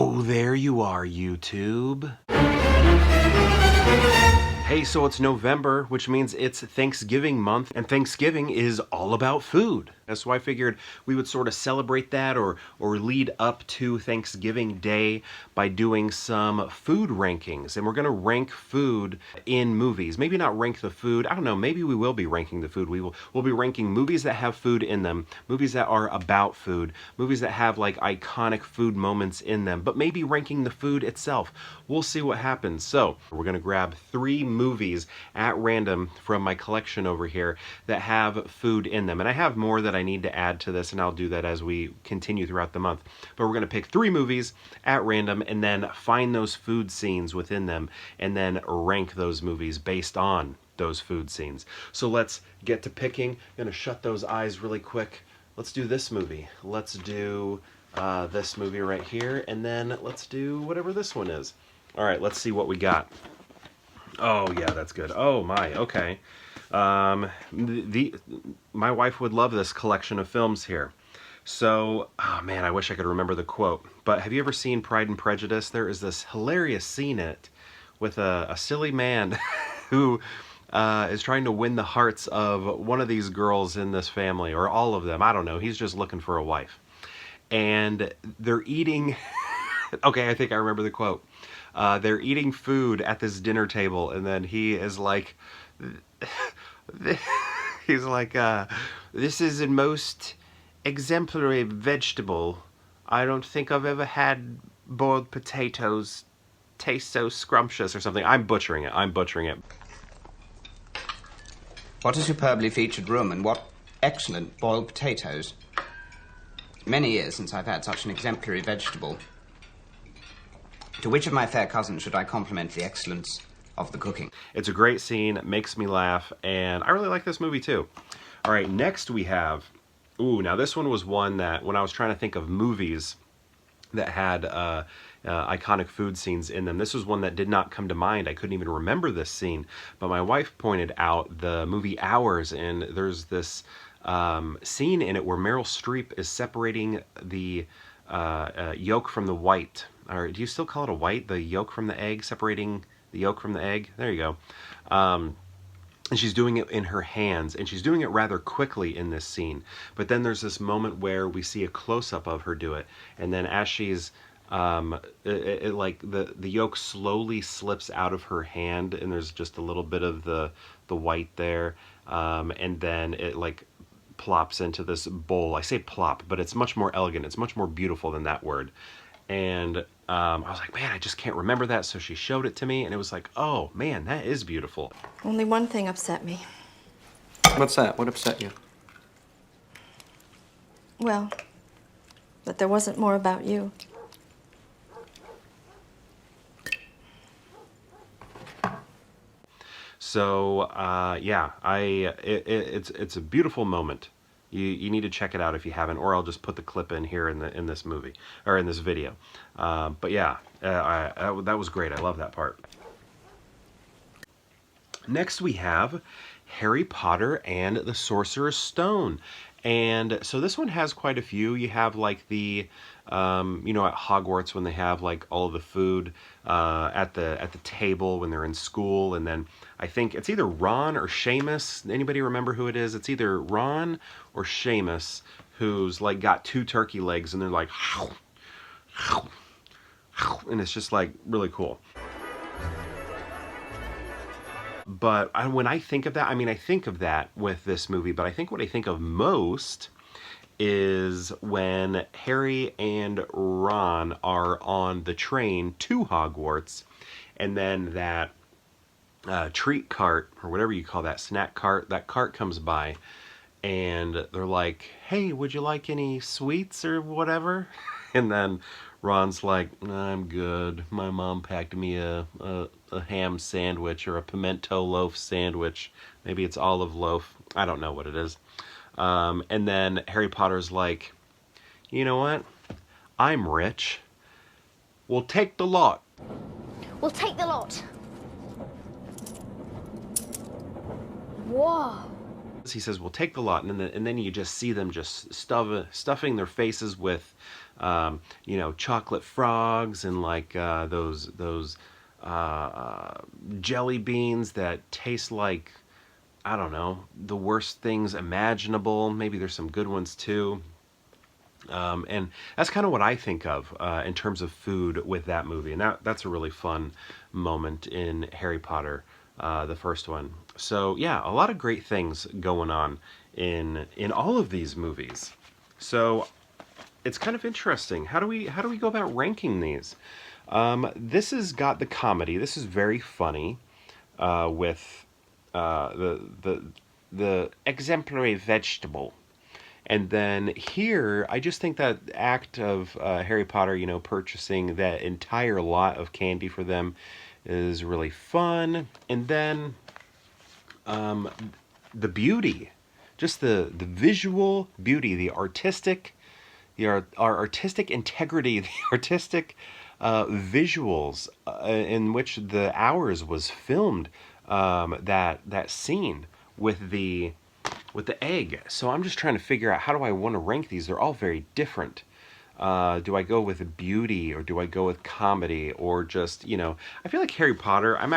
Oh, there you are, YouTube. Hey, so it's November, which means it's Thanksgiving month, and Thanksgiving is all about food. So I figured we would sort of celebrate that or lead up to Thanksgiving Day by doing some food rankings. And we're going to rank food in movies. Maybe not rank the food. I don't know. Maybe we will be ranking the food. We'll be ranking movies that have food in them, movies that are about food, movies that have like iconic food moments in them, but maybe ranking the food itself. We'll see what happens. So we're going to grab 3 movies at random from my collection over here that have food in them. And I have more that I need to add to this, and I'll do that as we continue throughout the month. But we're going to pick 3 movies at random and then find those food scenes within them and then rank those movies based on those food scenes. So let's get to picking. I'm going to shut those eyes really quick. Let's do this movie. Let's do this movie right here, and then let's do whatever this one is. All right, let's see what we got. Oh, yeah, that's good. Oh, my, okay. My wife would love this collection of films here. So, oh man, I wish I could remember the quote. But have you ever seen Pride and Prejudice? There is this hilarious scene in it with a silly man who is trying to win the hearts of one of these girls in this family, or all of them. I don't know. He's just looking for a wife. And they're eating... Okay, I think I remember the quote. They're eating food at this dinner table, and then he is like... He's like, this is a most exemplary vegetable. I don't think I've ever had boiled potatoes taste so scrumptious or something. I'm butchering it. What a superbly featured room, and what excellent boiled potatoes. Many years since I've had such an exemplary vegetable. To which of my fair cousins should I compliment the excellence of the cooking? It's a great scene, it makes me laugh, and I really like this movie too. All right, next we have... Ooh, now this one was one that, when I was trying to think of movies that had iconic food scenes in them, this was one that did not come to mind. I couldn't even remember this scene, but my wife pointed out the movie Hours, and there's this scene in it where Meryl Streep is separating the yolk from the white. Or do you still call it a white? The yolk from the egg, separating the yolk from the egg? There you go. And she's doing it in her hands, and she's doing it rather quickly in this scene. But then there's this moment where we see a close-up of her do it, and then as she's like the yolk slowly slips out of her hand, and there's just a little bit of the white there, and then it like plops into this bowl. I say plop, but it's much more elegant. It's much more beautiful than that word. And I was like, man, I just can't remember that. So she showed it to me, and it was like, oh, man, that is beautiful. Only one thing upset me. What's that? What upset you? Well, that there wasn't more about you. So, yeah, it's a beautiful moment. You need to check it out if you haven't, or I'll just put the clip in here in this movie, or in this video. But yeah, that was great. I love that part. Next we have Harry Potter and the Sorcerer's Stone. And so this one has quite a few. You have like the, you know, at Hogwarts when they have like all of the food at the table when they're in school, and then I think it's either Ron or Seamus. Anybody remember who it is? It's either Ron or Seamus who's like got 2 turkey legs, and they're like, and it's just like really cool. But when I think of that, I mean, I think of that with this movie, but I think what I think of most is when Harry and Ron are on the train to Hogwarts, and then that treat cart, or whatever you call that, snack cart, that cart comes by, and they're like, hey, would you like any sweets or whatever? And then Ron's like, I'm good. My mom packed me a ham sandwich, or a pimento loaf sandwich. Maybe it's olive loaf. I don't know what it is. And then Harry Potter's like, you know what? I'm rich. We'll take the lot. We'll take the lot. Whoa. He says, we'll take the lot, and then you just see them just stuffing their faces with You know, chocolate frogs and like those jelly beans that taste like, I don't know, the worst things imaginable. Maybe there's some good ones too. And that's kind of what I think of in terms of food with that movie. And that's a really fun moment in Harry Potter, the first one. So yeah, a lot of great things going on in all of these movies. So it's kind of interesting. How do we go about ranking these? This has got the comedy. This is very funny with the exemplary vegetable. And then here, I just think that act of Harry Potter, you know, purchasing that entire lot of candy for them is really fun. And then the beauty, just the visual beauty, our artistic integrity, the artistic visuals in which the Hours was filmed, that scene with the egg. So I'm just trying to figure out, how do I want to rank these? They're all very different. Do I go with beauty, or do I go with comedy, or just, you know, I feel like Harry Potter, I'm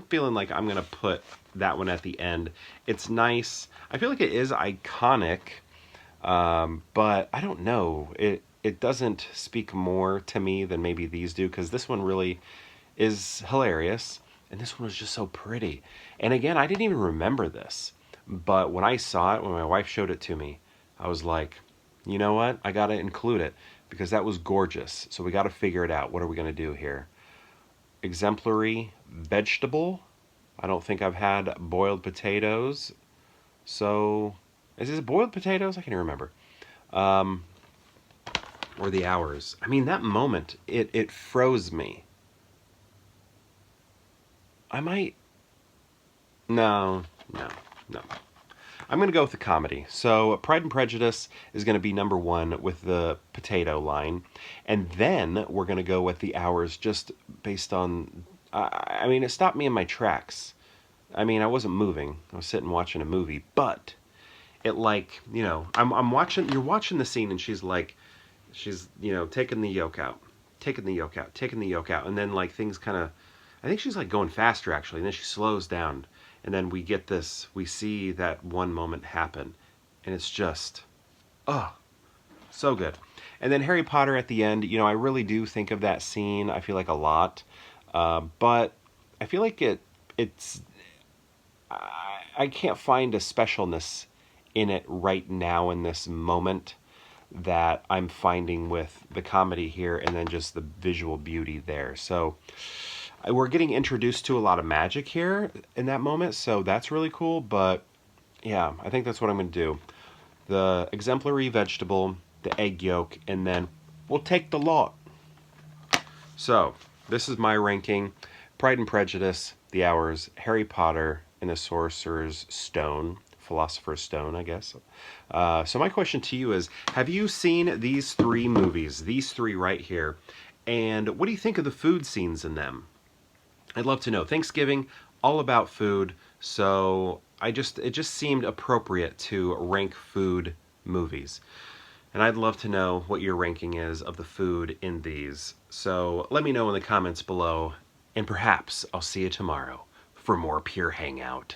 feeling like I'm going to put that one at the end. It's nice. I feel like it is iconic, but I don't know. It doesn't speak more to me than maybe these do, because this one really is hilarious, and this one was just so pretty. And again, I didn't even remember this, but when I saw it, when my wife showed it to me, I was like, you know what? I got to include it because that was gorgeous. So we got to figure it out. What are we going to do here? Exemplary vegetable. I don't think I've had boiled potatoes. So, is this boiled potatoes? I can't even remember. Or the Hours. I mean, that moment, it froze me. I might... No. I'm going to go with the comedy. So Pride and Prejudice is going to be number one with the potato line. And then we're going to go with the Hours just based on... I mean, it stopped me in my tracks. I mean, I wasn't moving. I was sitting watching a movie. But it, like, you know, I'm watching... You're watching the scene and she's, you know, taking the yolk out. Taking the yolk out. And then, like, things kind of... I think she's, like, going faster, actually. And then she slows down. And then we see that one moment happen. And it's just, oh, so good. And then Harry Potter at the end, you know, I really do think of that scene, I feel like, a lot. But I feel like I can't find a specialness in it right now in this moment that I'm finding with the comedy here and then just the visual beauty there. So we're getting introduced to a lot of magic here in that moment, so that's really cool. But yeah, I think that's what I'm going to do. The exemplary vegetable, the egg yolk, and then we'll take the lot. So this is my ranking. Pride and Prejudice, The Hours, Harry Potter, and the Sorcerer's Stone. Philosopher's Stone, I guess. So my question to you is, have you seen these three movies, these three right here, and what do you think of the food scenes in them? I'd love to know. Thanksgiving, all about food, so it just seemed appropriate to rank food movies. And I'd love to know what your ranking is of the food in these. So let me know in the comments below, and perhaps I'll see you tomorrow for more Pure Hangout.